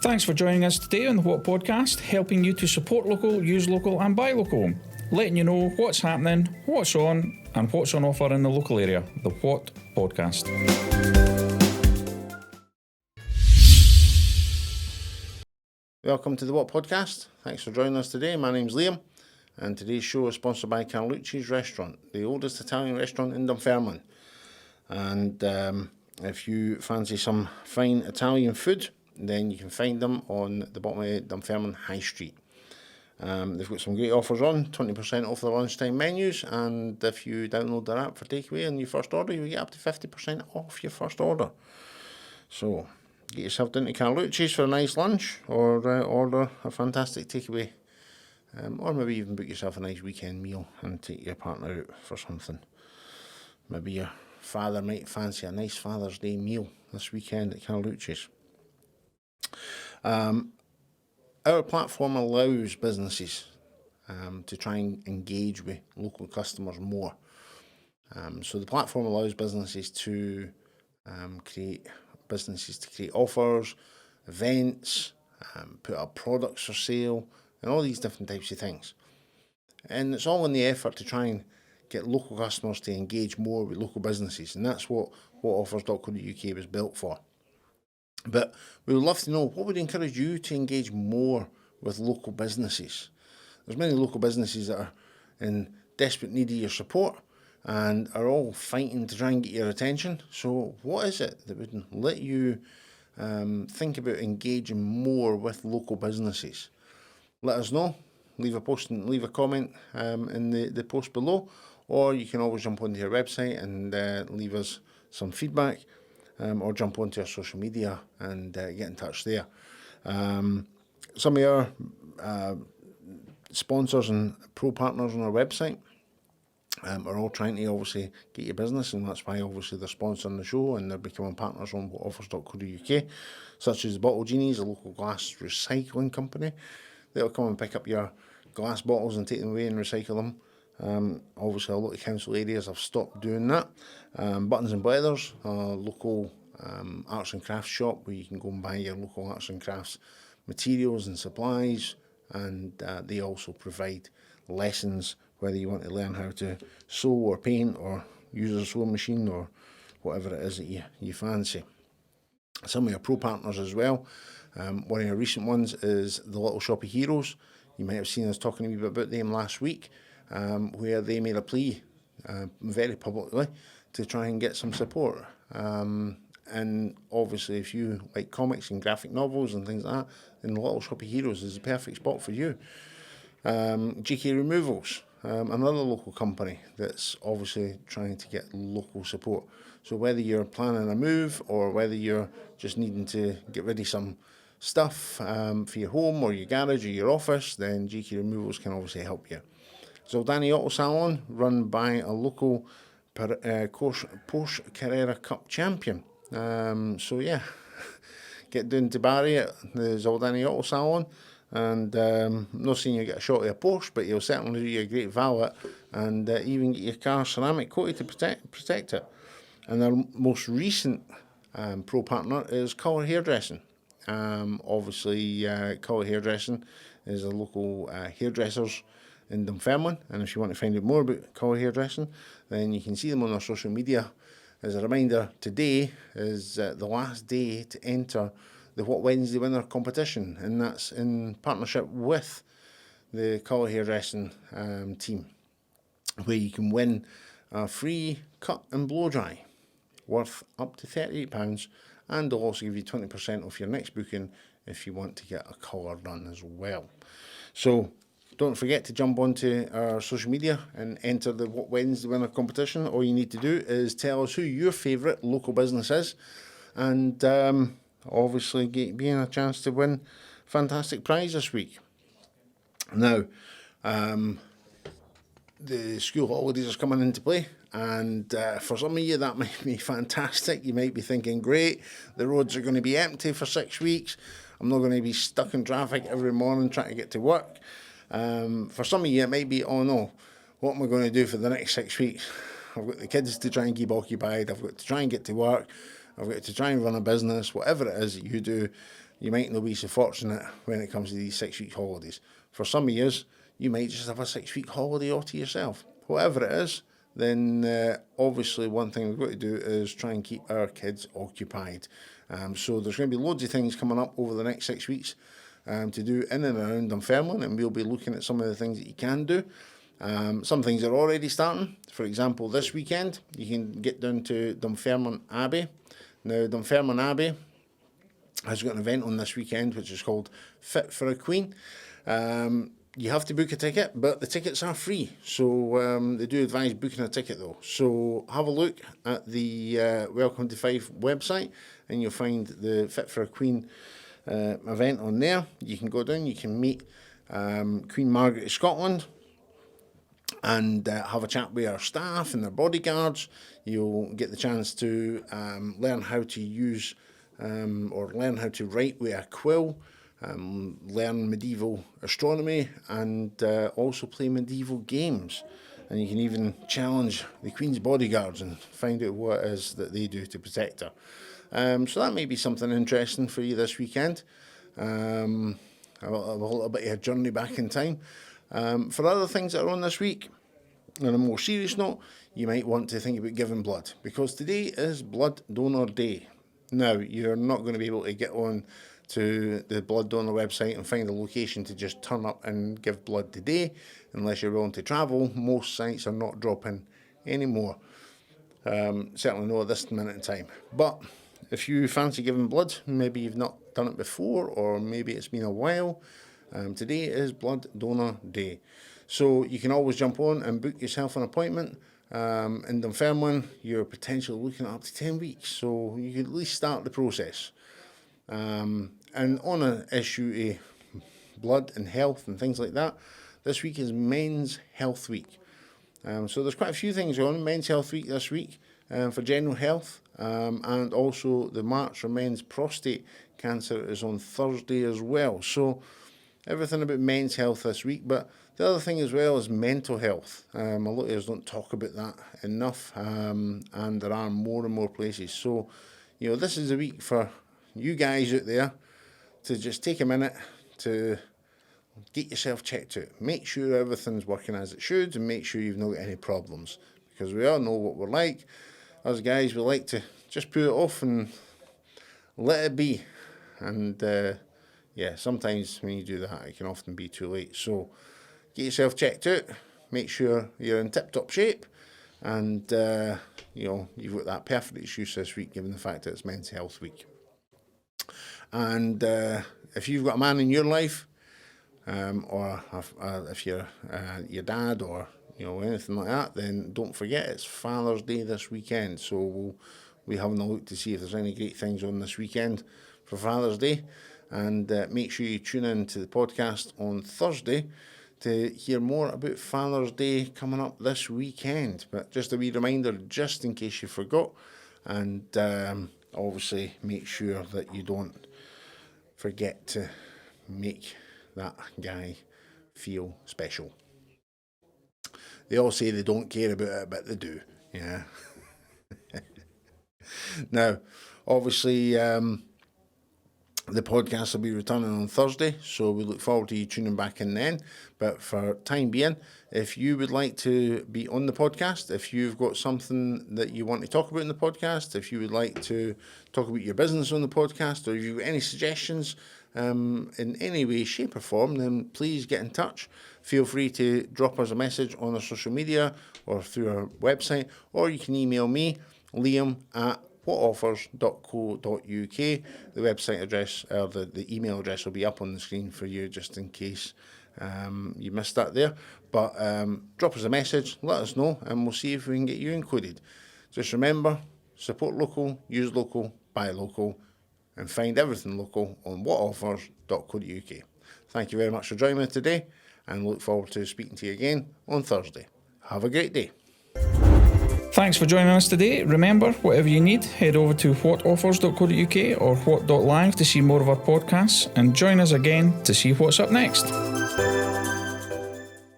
Thanks for joining us today on the What Podcast, helping you to support local, use local and buy local. Letting you know what's happening, what's on and what's on offer in the local area. The What Podcast. Welcome to the What Podcast. Thanks for joining us today. My name's Liam and today's show is sponsored by Carlucci's Restaurant, the oldest Italian restaurant in Dunfermline. And if you fancy some fine Italian food, then you can find them on the bottom of Dunfermline High Street. They've got some great offers on, 20% off the lunchtime menus, and if you download their app for takeaway on your first order, you get up to 50% off your first order. So get yourself down to Carlucci's for a nice lunch, or order a fantastic takeaway, or maybe even book yourself a nice weekend meal and take your partner out for something. Maybe your father might fancy a nice Father's Day meal this weekend at Carlucci's. Our platform allows businesses to try and engage with local customers more. So the platform allows businesses to create offers, events, put up products for sale, and all these different types of things. And it's all in the effort to try and get local customers to engage more with local businesses, and that's what offers.co.uk was built for. But we would love to know, what would encourage you to engage more with local businesses? There's many local businesses that are in desperate need of your support and are all fighting to try and get your attention. So what is it that would let you think about engaging more with local businesses? Let us know. Leave a comment in the post below, or you can always jump onto your website and leave us some feedback. Or jump onto our social media and get in touch there. Some of our sponsors and pro partners on our website are all trying to obviously get your business, and that's why obviously they're sponsoring the show and they're becoming partners on offers.co.uk, such as Bottle Genies, a local glass recycling company. They'll come and pick up your glass bottles and take them away and recycle them. Obviously a lot of council areas have stopped doing that. Buttons and Blethers, a local arts and crafts shop where you can go and buy your local arts and crafts materials and supplies, and they also provide lessons, whether you want to learn how to sew or paint or use a sewing machine or whatever it is that you fancy. Some of your pro partners as well. One of your recent ones is the Little Shop of Heroes. You might have seen us talking a wee bit about them last week, where they made a plea very publicly to try and get some support. And obviously if you like comics and graphic novels and things like that, then the Little Shop of Heroes is the perfect spot for you. GK Removals, another local company that's obviously trying to get local support. So whether you're planning a move or whether you're just needing to get rid of some stuff for your home or your garage or your office, then GK Removals can obviously help you. Zaldani Auto Salon, run by a local Porsche Carrera Cup champion. So yeah, get down to Barry at the Zaldani Auto Salon, and I'm not saying you get a shot of a Porsche, but you'll certainly do you a great valet and even get your car ceramic coated to protect it. And their most recent pro partner is Colour Hairdressing. Obviously, Colour Hairdressing is a local hairdressers in Dunfermline, and if you want to find out more about Colour Hairdressing, then you can see them on our social media. As a reminder, today is the last day to enter the What Wednesday Winner competition, and that's in partnership with the Colour Hairdressing team, where you can win a free cut and blow dry worth up to £38, and they'll also give you 20% off your next booking if you want to get a colour done as well. So don't forget to jump onto our social media and enter the What Wednesday Winner competition. All you need to do is tell us who your favourite local business is, and obviously be in a chance to win a fantastic prize this week. Now, the school holidays are coming into play, and for some of you that might be fantastic. You might be thinking, great, the roads are going to be empty for 6 weeks. I'm not going to be stuck in traffic every morning trying to get to work. For some of you it might be, oh no, what am I going to do for the next 6 weeks? I've got the kids to try and keep occupied, I've got to try and get to work, I've got to try and run a business, whatever it is that you do. you might not be so fortunate when it comes to these 6-week holidays. For some of you, you might just have a 6-week holiday all to yourself. Whatever it is, then obviously one thing we've got to do is try and keep our kids occupied. So there's going to be loads of things coming up over the next 6 weeks to do in and around Dunfermline, and we'll be looking at some of the things that you can do. Some things are already starting. For example, this weekend you can get down to Dunfermline Abbey. Now, Dunfermline Abbey has got an event on this weekend which is called Fit for a Queen. You have to book a ticket, but the tickets are free. So they do advise booking a ticket though. So have a look at the Welcome to Fife website and you'll find the Fit for a Queen event on there. You can go down, you can meet Queen Margaret of Scotland and have a chat with our staff and their bodyguards. You'll get the chance to learn how to use or learn how to write with a quill, learn medieval astronomy, and also play medieval games. And you can even challenge the Queen's bodyguards and find out what it is that they do to protect her. So that may be something interesting for you this weekend. A little bit of a journey back in time. For other things that are on this week, on a more serious note, you might want to think about giving blood, because today is Blood Donor Day. Now, you're not going to be able to get on to the blood donor website and find a location to just turn up and give blood today, unless you're willing to travel. Most sites are not dropping anymore. Certainly not at this minute in time. But if you fancy giving blood, maybe you've not done it before, or maybe it's been a while, today is Blood Donor Day. So you can always jump on and book yourself an appointment. In Dunfermline, you're potentially looking at up to 10 weeks, so you can at least start the process. And on an issue of blood and health and things like that, this week is Men's Health Week. So there's quite a few things on Men's Health Week this week for general health, and also the March for Men's Prostate Cancer is on Thursday as well. So everything about men's health this week. But the other thing as well is mental health. A lot of us don't talk about that enough, and there are more and more places. So, this is a week for you guys out there to just take a minute to get yourself checked out. Make sure everything's working as it should, and make sure you've not got any problems. Because we all know what we're like. As guys, we like to just put it off and let it be. And sometimes when you do that, it can often be too late. So get yourself checked out, make sure you're in tip-top shape, and you've got that perfect excuse this week, given the fact that it's Men's Health Week. And if you've got a man in your life, or if you're your dad, or anything like that, then don't forget it's Father's Day this weekend. So we'll be having a look to see if there's any great things on this weekend for Father's Day. And make sure you tune in to the podcast on Thursday to hear more about Father's Day coming up this weekend. But just a wee reminder, just in case you forgot, and obviously make sure that you don't forget to make that guy feel special. They all say they don't care about it, but they do. Yeah. Now, obviously, the podcast will be returning on Thursday, so we look forward to you tuning back in then. But for time being, if you would like to be on the podcast, if you've got something that you want to talk about in the podcast, if you would like to talk about your business on the podcast, or if you've got any suggestions in any way, shape or form, then please get in touch. Feel free to drop us a message on our social media or through our website, or you can email me, liam@whatoffers.co.uk. The website address, or the email address will be up on the screen for you, just in case you missed that there. But drop us a message, let us know, and we'll see if we can get you included. Just remember, support local, use local, buy local, and find everything local on whatoffers.co.uk. Thank you very much for joining me today, and look forward to speaking to you again on Thursday. Have a great day. Thanks for joining us today. Remember, whatever you need, head over to whatoffers.co.uk or what.live to see more of our podcasts, and join us again to see what's up next.